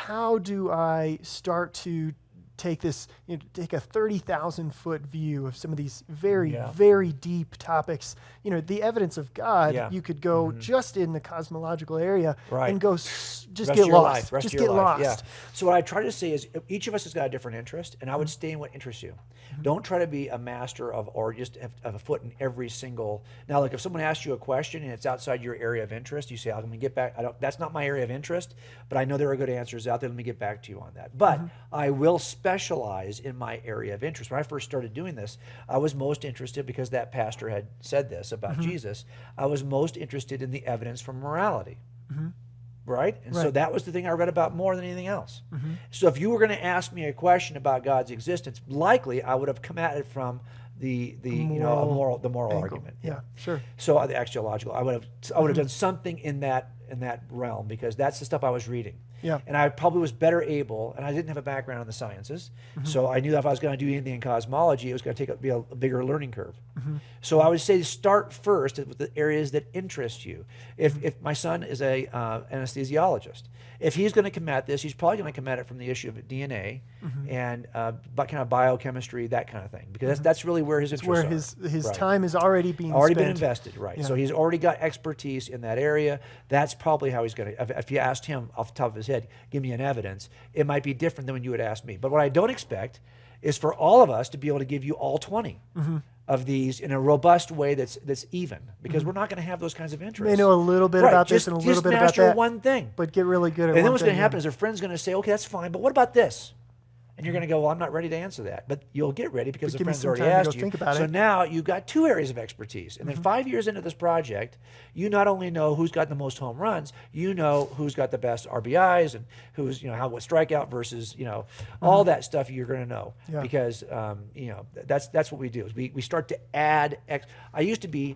how do I start to take this, take a 30,000 foot view of some of these very, very deep topics. The evidence of God, you could go just in the cosmological area and go just get lost. Just get lost. Yeah. So what I try to say is each of us has got a different interest, and I would stay in what interests you. Don't try to be a master of, or just have a foot in every single. Now, like if someone asks you a question and it's outside your area of interest, you say, I'm going to get back. That's not my area of interest, but I know there are good answers out there. Let me get back to you on that. But I will specialize in my area of interest. When I first started doing this, I was most interested, because that pastor had said this about Jesus, I was most interested in the evidence from morality. Right? And so that was the thing I read about more than anything else. So if you were going to ask me a question about God's existence, likely I would have come at it from the moral argument. Yeah, sure. So the axiological, I would have done something in that realm, because that's the stuff I was reading. Yeah. And I probably was better able, and I didn't have a background in the sciences, so I knew that if I was going to do anything in cosmology, it was going to be a bigger learning curve. So I would say start first with the areas that interest you. If my son is a anesthesiologist, if he's going to come at this, he's probably going to come at it from the issue of DNA and kind of biochemistry, that kind of thing, because that's really where his interests are. Where his time is already being been invested, right? Yeah. So he's already got expertise in that area. That's probably how he's going to. If you asked him off the top of his head, give me an evidence, it might be different than when you would ask me. But what I don't expect is for all of us to be able to give you all 20 of these in a robust way that's even, because we're not going to have those kinds of interests. They know a little bit about this and a little bit about that. Just master one thing, but get really good at one thing. And then what's going to happen is a friend's going to say, okay, that's fine, but what about this? And you're going to go, well, I'm not ready to answer that. But you'll get ready because the friend's already asked you. So now you've got 2 areas of expertise. And then 5 years into this project, you not only know who's got the most home runs, you know who's got the best RBIs and who's, what strikeout versus, all that stuff you're going to know. Yeah. Because, that's what we do. Is we start to add. I used to be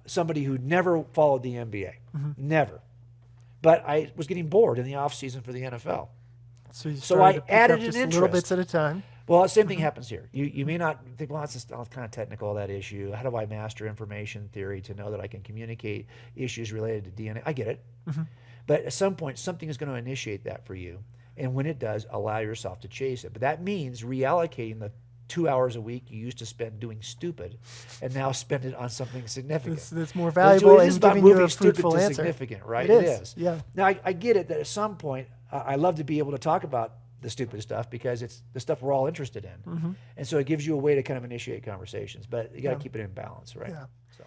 somebody who never followed the NBA. Never. But I was getting bored in the off season for the NFL. So I added an interest. Little bits at a time. Well, the same thing happens here. You may not think, well, that's just kind of technical, that issue. How do I master information theory to know that I can communicate issues related to DNA? I get it. But at some point, something is going to initiate that for you. And when it does, allow yourself to chase it. But that means reallocating the 2 hours a week you used to spend doing stupid, and now spend it on something significant. That's more valuable and giving you a fruitful answer. Significant, right? It is. Yeah. Now, I get it that at some point, I love to be able to talk about the stupid stuff, because it's the stuff we're all interested in. And so it gives you a way to kind of initiate conversations, but you got to keep it in balance, right? Yeah. So.